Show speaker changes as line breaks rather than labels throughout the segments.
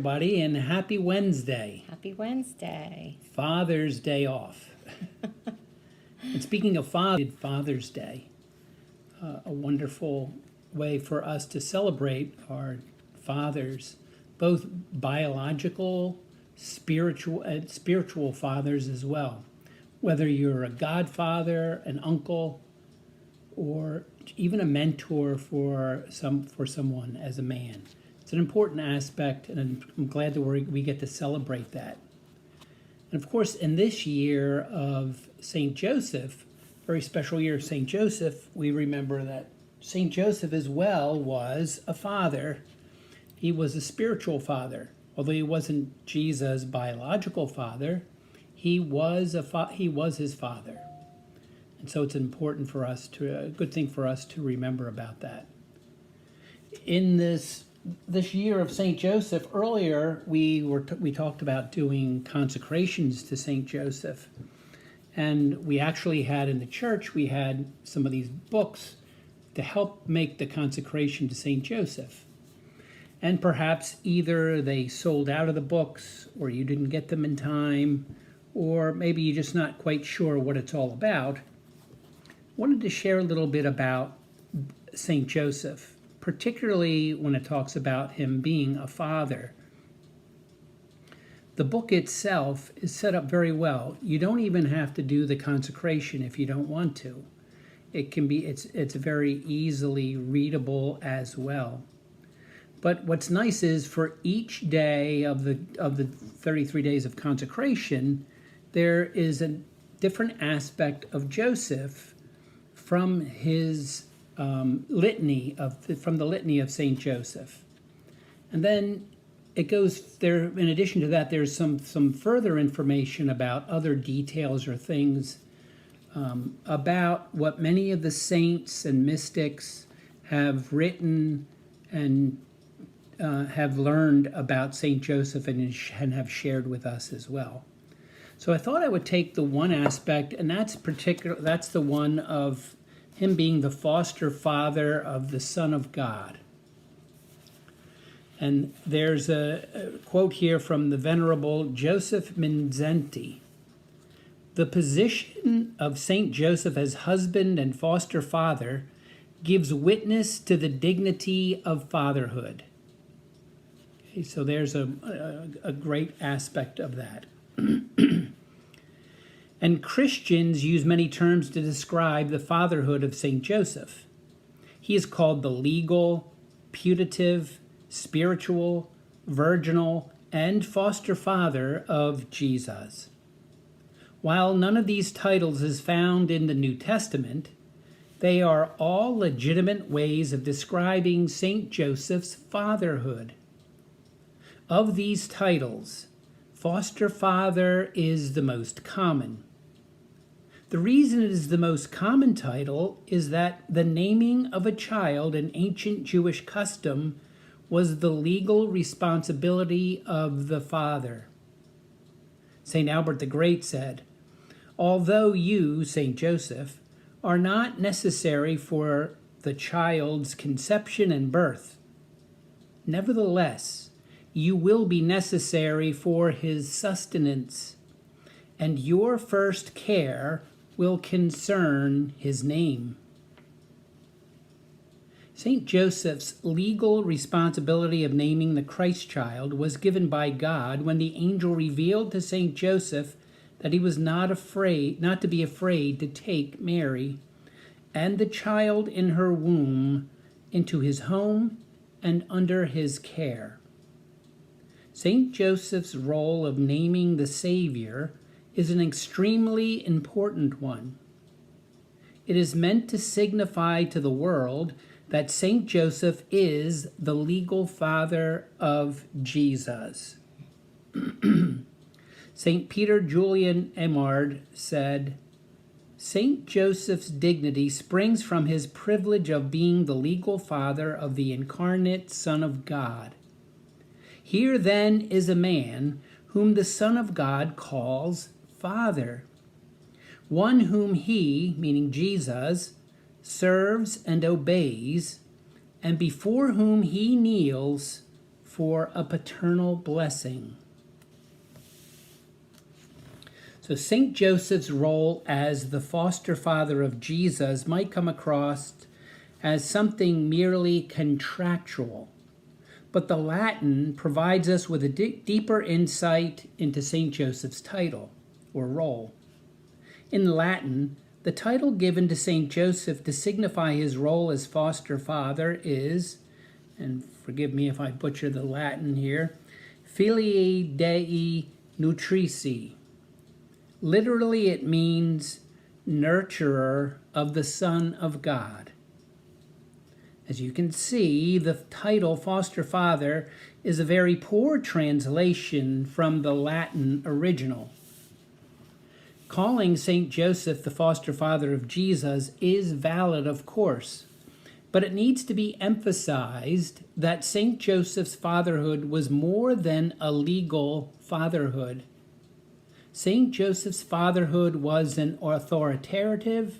everybody, and happy Wednesday.
Happy Wednesday.
Father's Day off. And speaking of Father's Day, a wonderful way for us to celebrate our fathers, both biological, spiritual, and spiritual fathers as well. Whether you're a godfather, an uncle, or even a mentor for someone as a man. It's an important aspect, and I'm glad that we get to celebrate that. And of course, in this year of St. Joseph, very special year of St. Joseph, we remember that St. Joseph as well was a father. He was a spiritual father. Although he wasn't Jesus' biological father, he was his father. And so it's important for us a good thing for us to remember about that. In this year of St. Joseph, earlier we talked about doing consecrations to St. Joseph. And we actually had in the church, we had some of these books to help make the consecration to St. Joseph. And perhaps either they sold out of the books, or you didn't get them in time, or maybe you're just not quite sure what it's all about. Wanted to share a little bit about St. Joseph, particularly when it talks about him being a father. The book itself is set up very well. You don't even have to do the consecration if you don't want to. It's very easily readable as well. But what's nice is for each day of the 33 days of consecration, there is a different aspect of Joseph from his litany of Saint Joseph. And then it goes there. In addition to that, there's some further information about other details or things about what many of the saints and mystics have written and have learned about Saint Joseph and have shared with us as well. So I thought I would take the one aspect, and that's the one of him being the foster father of the Son of God. And there's a quote here from the Venerable Joseph Minzenti. The position of Saint Joseph as husband and foster father gives witness to the dignity of fatherhood. Okay, so there's a great aspect of that. And Christians use many terms to describe the fatherhood of St. Joseph. He is called the legal, putative, spiritual, virginal, and foster father of Jesus. While none of these titles is found in the New Testament, they are all legitimate ways of describing St. Joseph's fatherhood. Of these titles, foster father is the most common. The reason it is the most common title is that the naming of a child in ancient Jewish custom was the legal responsibility of the father. St. Albert the Great said, "Although you, St. Joseph, are not necessary for the child's conception and birth, nevertheless, you will be necessary for his sustenance, and your first care will concern his name." St. Joseph's legal responsibility of naming the Christ child was given by God when the angel revealed to St. Joseph that he was not to be afraid to take Mary and the child in her womb into his home and under his care. St. Joseph's role of naming the Savior is an extremely important one. It is meant to signify to the world that St. Joseph is the legal father of Jesus. St. Peter Julian Emard said, "St. Joseph's dignity springs from his privilege of being the legal father of the incarnate Son of God. Here then is a man whom the Son of God calls Father, one whom he," meaning Jesus, "serves and obeys, and before whom he kneels for a paternal blessing. So St. Joseph's role as the foster father of Jesus might come across as something merely contractual, but the Latin provides us with a deeper insight into St. Joseph's title or role. In Latin, the title given to St. Joseph to signify his role as foster father is, and forgive me if I butcher the Latin here, Filii Dei Nutrici. Literally, it means nurturer of the Son of God. As you can see, the title foster father is a very poor translation from the Latin original. Calling St. Joseph the foster father of Jesus is valid, of course, but it needs to be emphasized that St. Joseph's fatherhood was more than a legal fatherhood. St. Joseph's fatherhood was an authoritative,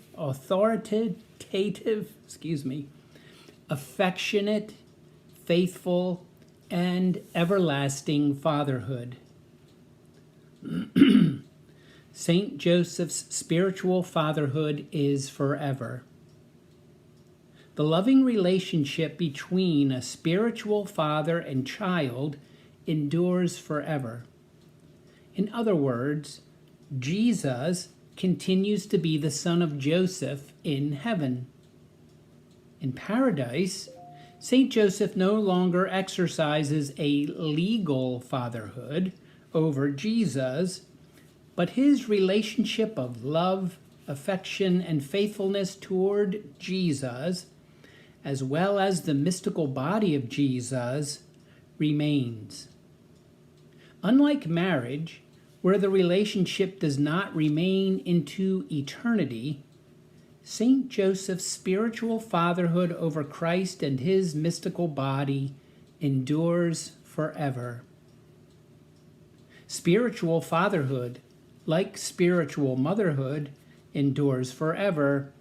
affectionate, faithful, and everlasting fatherhood. St. Joseph's spiritual fatherhood is forever. The loving relationship between a spiritual father and child endures forever. In other words, Jesus continues to be the son of Joseph in heaven. In paradise, St. Joseph no longer exercises a legal fatherhood over Jesus, but his relationship of love, affection, and faithfulness toward Jesus, as well as the mystical body of Jesus, remains. Unlike marriage, where the relationship does not remain into eternity, St. Joseph's spiritual fatherhood over Christ and his mystical body endures forever. Spiritual fatherhood, like spiritual motherhood, endures forever.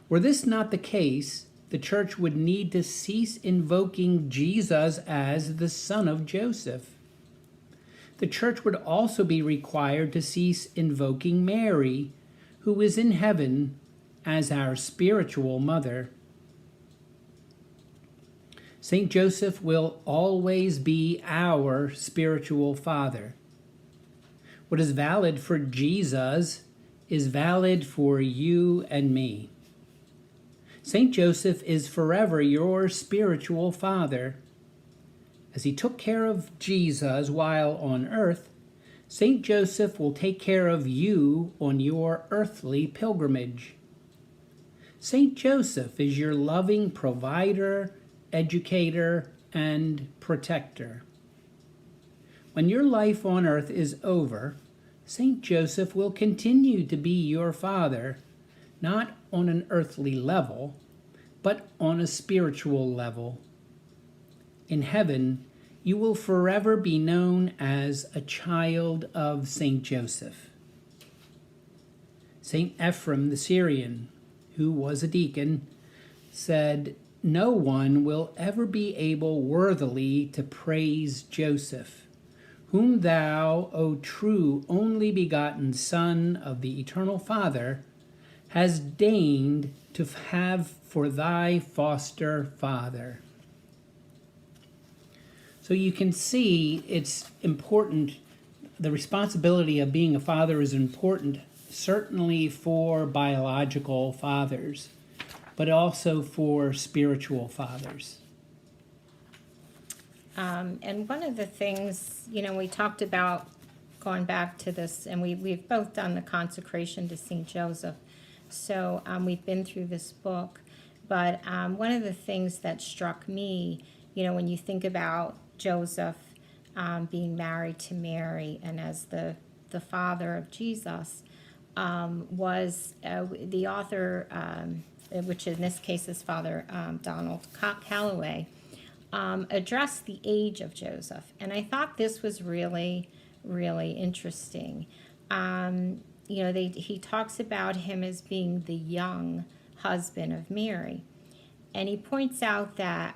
Were this not the case, the Church would need to cease invoking Jesus as the son of Joseph. The Church would also be required to cease invoking Mary, who is in heaven, as our spiritual mother. St. Joseph will always be our spiritual father. What is valid for Jesus is valid for you and me. St. Joseph is forever your spiritual father. As he took care of Jesus while on earth, St. Joseph will take care of you on your earthly pilgrimage. St. Joseph is your loving provider, educator, and protector. When your life on earth is over, St. Joseph will continue to be your father, not on an earthly level, but on a spiritual level. In heaven, you will forever be known as a child of St. Joseph. St. Ephrem the Syrian, who was a deacon, said, "No one will ever be able worthily to praise Joseph, whom thou, O true only begotten Son of the eternal Father, hast deigned to have for thy foster father." So you can see it's important, the responsibility of being a father is important, certainly for biological fathers, but also for spiritual fathers.
And one of the things, we talked about going back to this, and we've both done the consecration to St. Joseph. So we've been through this book. But one of the things that struck me, when you think about Joseph being married to Mary and as the father of Jesus, was the author, which in this case is Father Donald Calloway, addressed the age of Joseph. And I thought this was really, really interesting. He talks about him as being the young husband of Mary. And he points out that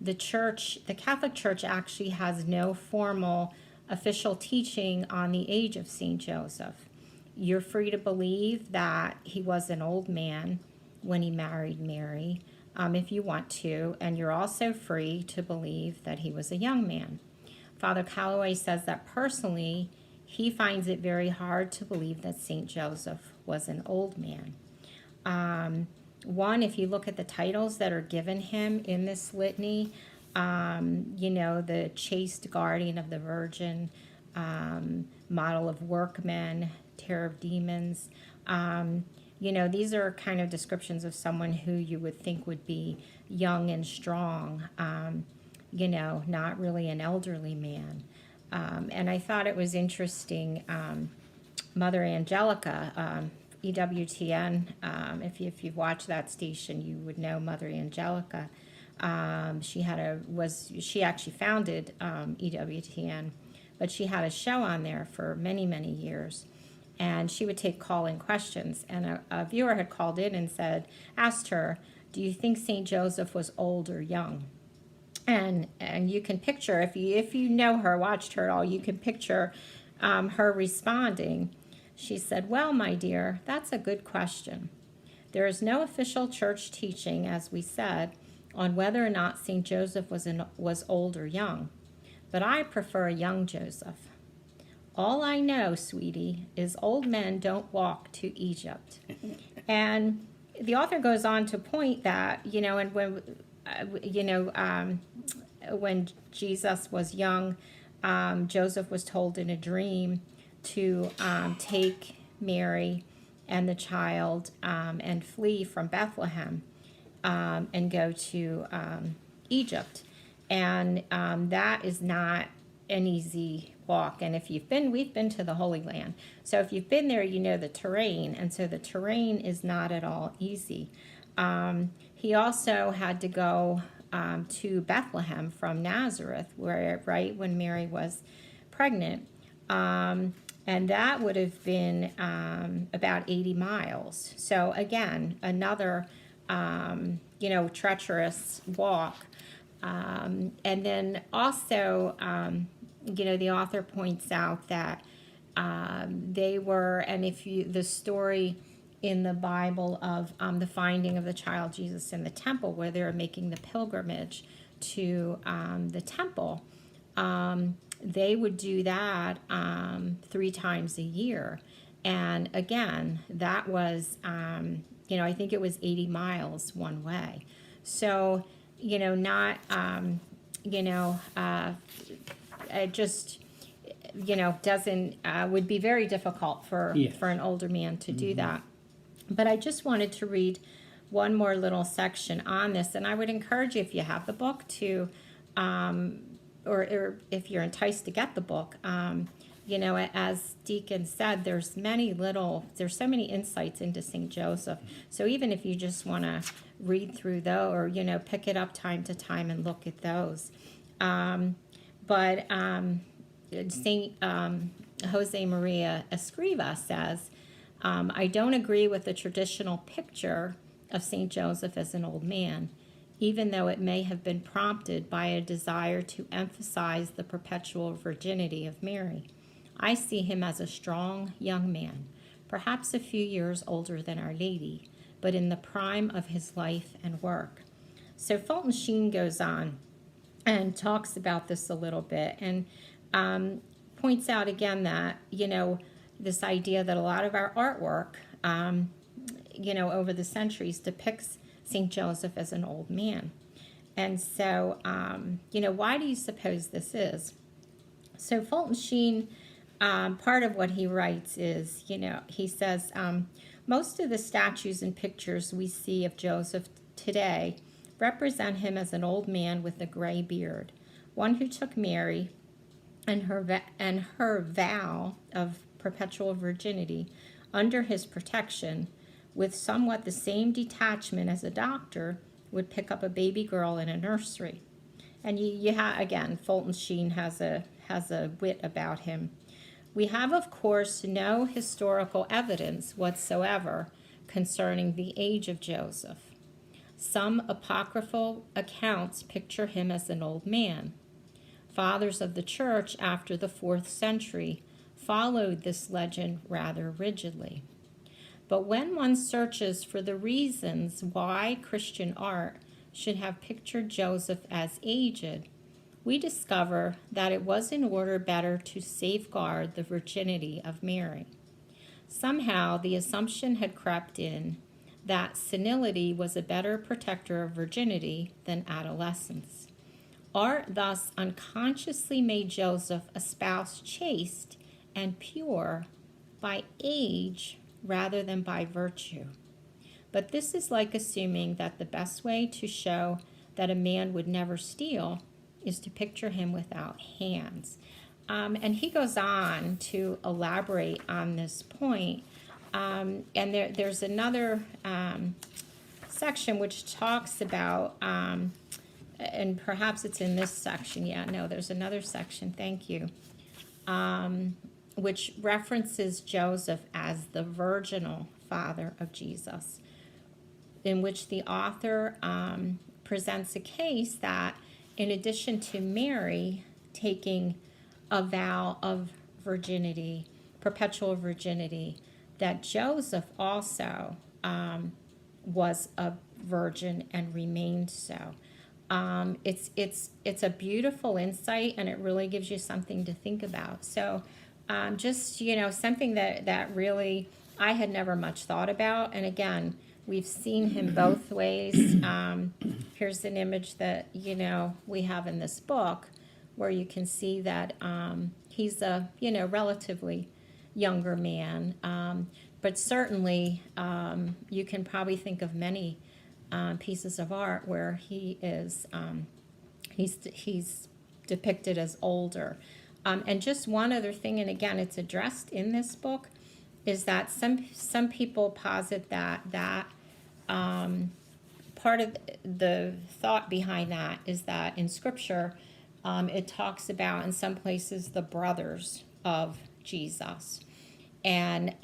the Catholic Church actually has no formal official teaching on the age of St. Joseph. You're free to believe that he was an old man when he married Mary, if you want to, and you're also free to believe that he was a young man. Father Calloway says that personally, he finds it very hard to believe that St. Joseph was an old man. One, if you look at the titles that are given him in this litany, the chaste guardian of the Virgin, model of workmen, terror of demons. These are kind of descriptions of someone who you would think would be young and strong, not really an elderly man. And I thought it was interesting, Mother Angelica, EWTN, if you've watched that station, you would know Mother Angelica. She actually founded EWTN, but she had a show on there for many, many years. And she would take call-in questions. And a viewer had called in and asked her, do you think St. Joseph was old or young? And you can picture, if you know her, watched her at all, you can picture her responding. She said, well, my dear, that's a good question. There is no official church teaching, as we said, on whether or not St. Joseph was old or young. But I prefer a young Joseph. All I know, sweetie, is old men don't walk to Egypt. And the author goes on to point that, when Jesus was young, Joseph was told in a dream to take Mary and the child and flee from Bethlehem and go to Egypt. And that is not an easy walk. And if we've been to the Holy Land. So if you've been there, you know the terrain. And so the terrain is not at all easy. He also had to go to Bethlehem from Nazareth, when Mary was pregnant. And that would have been about 80 miles. So again, another, treacherous walk. And then also, the author points out that they were, and the story in the Bible of the finding of the child Jesus in the temple, where they were making the pilgrimage to the temple, they would do that 3 times a year. And again, that was, I think it was 80 miles one way. So, not, it just, doesn't, would be very difficult for an older man to do that. But I just wanted to read one more little section on this, and I would encourage you, if you have the book, to, or if you're enticed to get the book, as Deacon said, there's so many insights into St. Joseph. So even if you just want to read through those, or, pick it up time to time and look at those. But St. Jose Maria Escriva says, I don't agree with the traditional picture of St. Joseph as an old man, even though it may have been prompted by a desire to emphasize the perpetual virginity of Mary. I see him as a strong young man, perhaps a few years older than Our Lady, but in the prime of his life and work. So Fulton Sheen goes on and talks about this a little bit, and points out again that, this idea that a lot of our artwork, over the centuries depicts St. Joseph as an old man. And so, why do you suppose this is? So Fulton Sheen, part of what he writes is, he says, most of the statues and pictures we see of Joseph today represent him as an old man with a gray beard, one who took Mary and her vow of perpetual virginity under his protection with somewhat the same detachment as a doctor would pick up a baby girl in a nursery. And again, Fulton Sheen has a wit about him. We have, of course, no historical evidence whatsoever concerning the age of Joseph. Some apocryphal accounts picture him as an old man. Fathers of the church after the 4th century followed this legend rather rigidly. But when one searches for the reasons why Christian art should have pictured Joseph as aged, we discover that it was in order better to safeguard the virginity of Mary. Somehow the assumption had crept in that senility was a better protector of virginity than adolescence. Art thus unconsciously made Joseph a spouse chaste and pure by age rather than by virtue. But this is like assuming that the best way to show that a man would never steal is to picture him without hands. And he goes on to elaborate on this point. And there's another section which talks about, and perhaps it's in this section. Yeah, no, there's another section. Thank you. Which references Joseph as the virginal father of Jesus, in which the author presents a case that in addition to Mary taking a vow of virginity, perpetual virginity, that Joseph also was a virgin and remained so. It's a beautiful insight, and it really gives you something to think about. So just, something that really I had never much thought about. And again, we've seen him both ways. Here's an image that, we have in this book where you can see that he's a, relatively younger man. But certainly you can probably think of many pieces of art where he is, he's depicted as older. And just one other thing, and again, it's addressed in this book, is that some people posit that part of the thought behind that is that in Scripture, it talks about in some places the brothers of Jesus. And,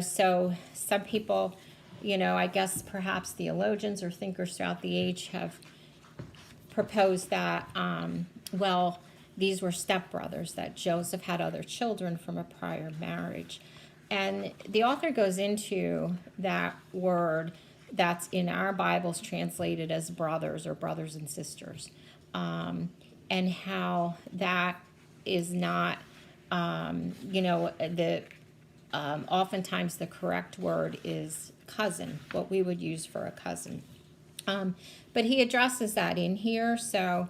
so some people, I guess perhaps theologians or thinkers throughout the age have proposed that, these were stepbrothers, that Joseph had other children from a prior marriage. And the author goes into that word that's in our Bibles translated as brothers or brothers and sisters, and how that is not, oftentimes the correct word is cousin, what we would use for a cousin. But he addresses that in here, so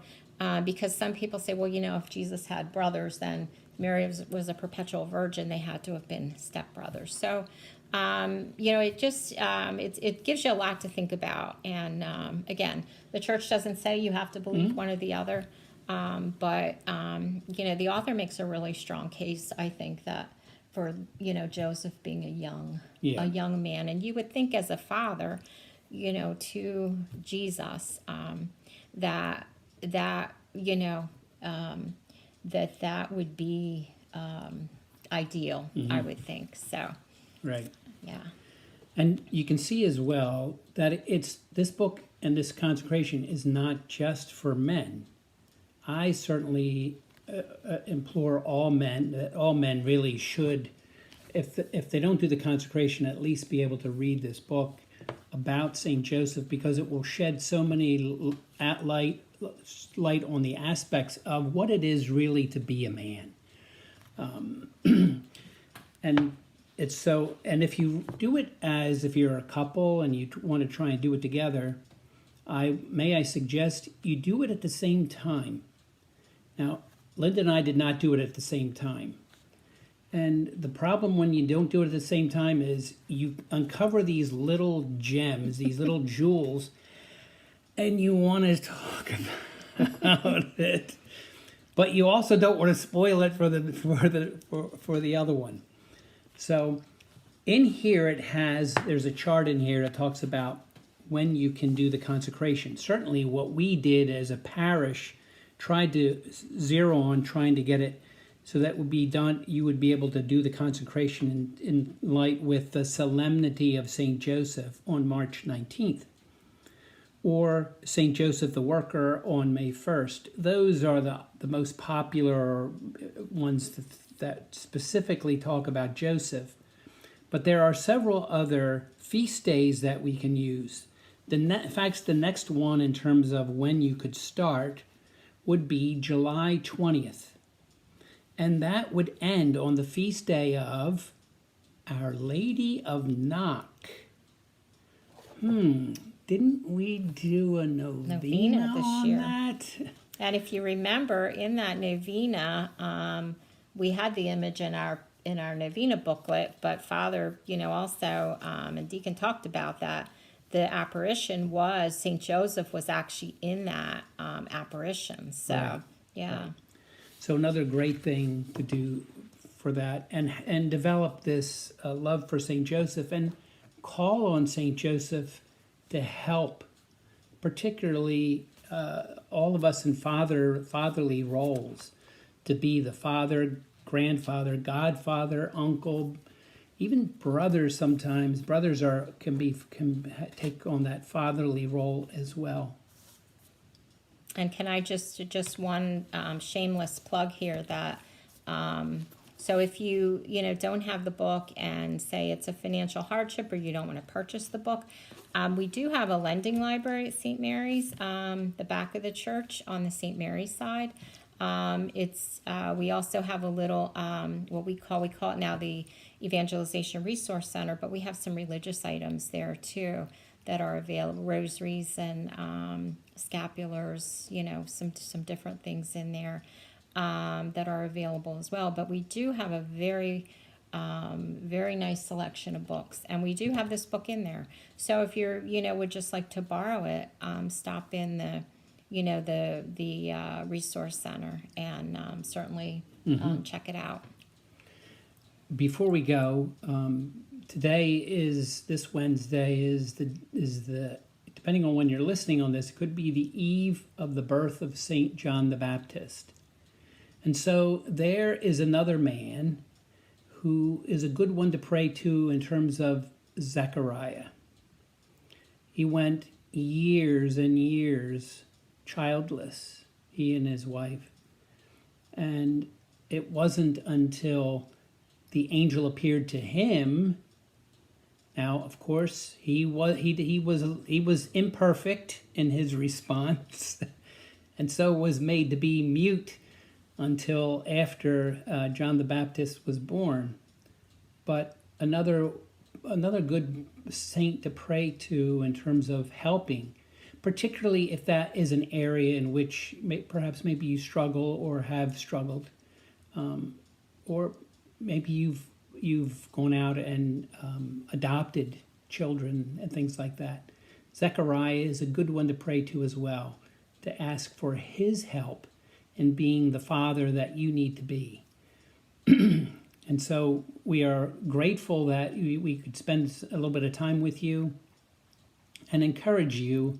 because some people say, well, if Jesus had brothers, then Mary was a perpetual virgin. They had to have been stepbrothers. So, it just, it gives you a lot to think about. And again, the church doesn't say you have to believe one or the other. But the author makes a really strong case, I think, that for, Joseph being a young man. And you would think as a father, to Jesus, that that would be ideal, I would think. So,
Right.
yeah.
And you can see as well that this book and this consecration is not just for men. I certainly implore all men that all men really should, if they don't do the consecration, at least be able to read this book about St. Joseph, because it will shed so many light on the aspects of what it is really to be a man. And it's so, and if you do it as if you're a couple and you want to try and do it together, I suggest you do it at the same time. Now, Linda and I did not do it at the same time. And the problem when you don't do it at the same time is you uncover these little gems, these little jewels, and you want to talk about it. But you also don't want to spoil it for the other one. So in here there's a chart in here that talks about when you can do the consecration. Certainly what we did as a parish tried to zero on trying to get it so that would be done. You would be able to do the consecration in light with the solemnity of St. Joseph on March 19th. or St. Joseph the Worker on May 1st. Those are the most popular ones that specifically talk about Joseph. But there are several other feast days that we can use. In fact, the next one in terms of when you could start would be July 20th. And that would end on the feast day of Our Lady of Knock. Didn't we do a novena
this
on
year.
that?
And if you remember, in that novena, we had the image in our novena booklet, but Father, also, and Deacon talked about that. The apparition was, St. Joseph was actually in that apparition. So,
Right.
yeah.
Right. So another great thing to do for that, and develop this love for St. Joseph, and call on St. Joseph to help, particularly all of us in fatherly roles, to be the father, grandfather, godfather, uncle, even brothers. Sometimes brothers can take on that fatherly role as well.
And can I just one shameless plug here that so if you don't have the book and say it's a financial hardship or you don't want to purchase the book, we do have a lending library at St. Mary's, the back of the church on the St. Mary's side. We also have a little what we call it now the Evangelization Resource Center, but we have some religious items there too that are available, rosaries and scapulars, some different things in there that are available as well. But we do have a very nice selection of books, and we do have this book in there. So if you're would just like to borrow it, stop in the resource center and certainly check it out.
Before we go, this Wednesday is the depending on when you're listening on this, it could be the eve of the birth of St. John the Baptist. And so there is another man who is a good one to pray to in terms of Zechariah. He went years and years childless, he and his wife. And it wasn't until the angel appeared to him. Now, of course, he was imperfect in his response, and so was made to be mute until after John the Baptist was born. But another good saint to pray to in terms of helping, particularly if that is an area in which perhaps maybe you struggle or have struggled, or maybe you've gone out and adopted children and things like that. Zechariah is a good one to pray to as well, to ask for his help in being the father that you need to be. And so we are grateful that we could spend a little bit of time with you and encourage you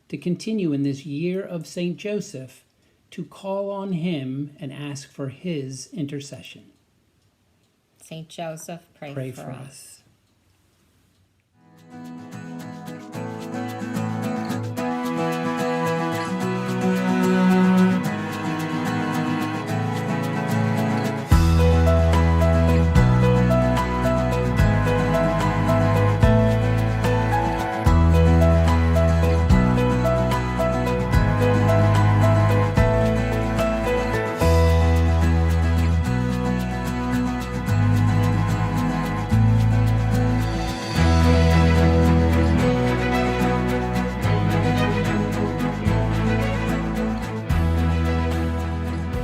to continue in this year of St. Joseph to call on him and ask for his intercession.
St. Joseph, pray for us.